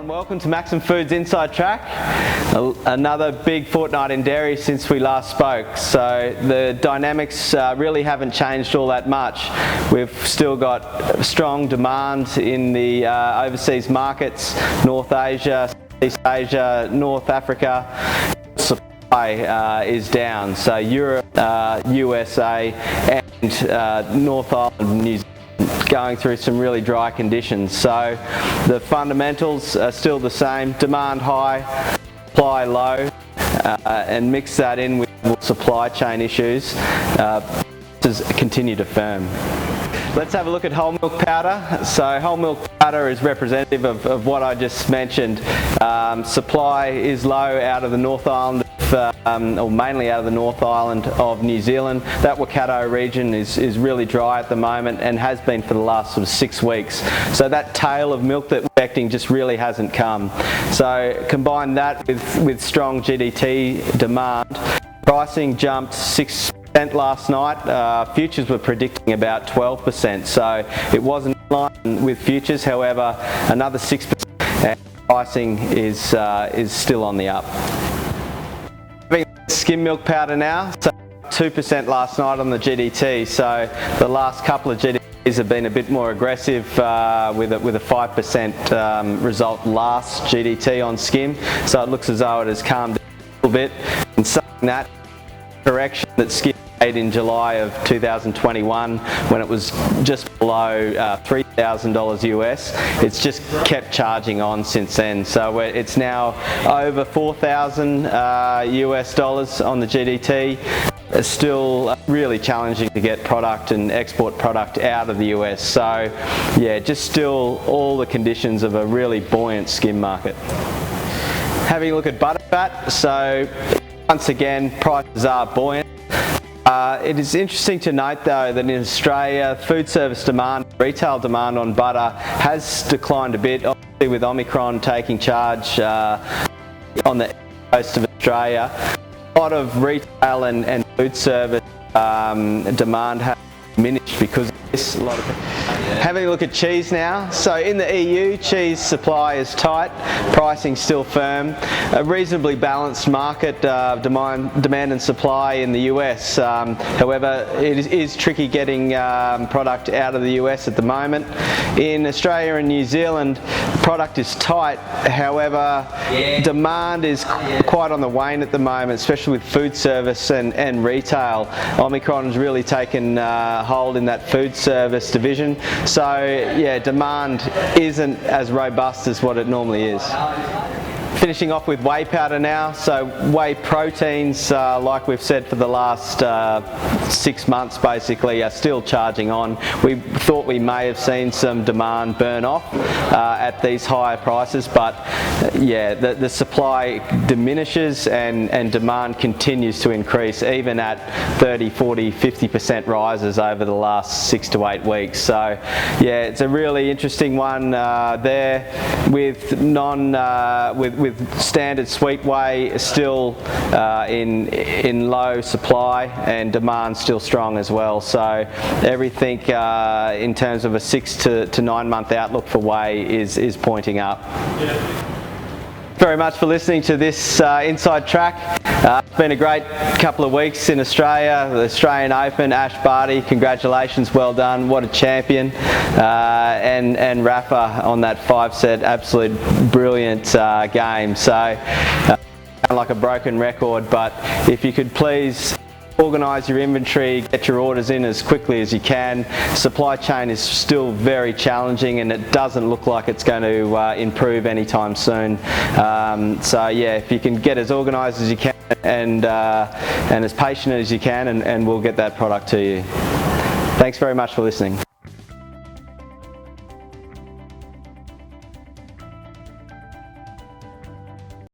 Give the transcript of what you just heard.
And welcome to Maxim Foods Inside Track. Another big fortnight in dairy since we last spoke. So the dynamics really haven't changed all that much. We've still got strong demand in the overseas markets, North Asia, East Asia, North Africa. Supply is down. So Europe, USA and North Island, New Zealand going through some really dry conditions. So the fundamentals are still the same, demand high, supply low, and mix that in with supply chain issues, continue to firm. Let's have a look at whole milk powder. So whole milk powder is representative of what I just mentioned. Supply is low out of the North Island, or mainly out of the North Island of New Zealand. That Waikato region is really dry at the moment and has been for the last sort of 6 weeks. So that tail of milk that we're expecting just really hasn't come. So combine that with strong GDT demand. Pricing jumped 6% last night. Futures were predicting about 12%, so it wasn't in line with futures. However, another 6%, and pricing is still on the up. Skim milk powder now, so 2% last night on the GDT. So the last couple of GDTs have been a bit more aggressive with a 5% result last GDT on skim. So it looks as though it has calmed down a little bit. And saying that, correction that skim made in July of 2021 when it was just below $3,000 US, it's just kept charging on since then. So it's now over 4,000 US dollars on the GDT. It's still really challenging to get product and export product out of the US. So yeah, just still all the conditions of a really buoyant skim market. Having a look at butterfat. So once again, prices are buoyant. It is interesting to note though that in Australia, food service demand, retail demand on butter has declined a bit, obviously with Omicron taking charge on the coast of Australia. A lot of retail and food service demand has diminished because of this. A lot of Having a look at cheese now. So in the EU, cheese supply is tight, pricing still firm. A reasonably balanced market, demand and supply in the US. However, it is tricky getting product out of the US at the moment. In Australia and New Zealand, product is tight. However, demand is quite on the wane at the moment, especially with food service and retail. Omicron has really taken hold in that food service division. So yeah, demand isn't as robust as what it normally is. Finishing off with whey powder now. So whey proteins, like we've said for the last 6 months basically, are still charging on. We thought we may have seen some demand burn off at these higher prices, but yeah, the supply diminishes and demand continues to increase, even at 30, 40, 50% rises over the last 6 to 8 weeks. So yeah, it's a really interesting one there with with standard sweet whey still in low supply and demand still strong as well. So everything in terms of a 6 to 9 month outlook for whey is pointing up. Very much for listening to this Inside Track. It's been a great couple of weeks in Australia, the Australian Open, Ash Barty, congratulations, well done, what a champion. And Rafa on that 5-set, absolute brilliant game. So, like a broken record, but if you could please organise your inventory, get your orders in as quickly as you can. Supply chain is still very challenging and it doesn't look like it's going to improve anytime soon. So yeah, if you can get as organised as you can and as patient as you can, and we'll get that product to you. Thanks very much for listening.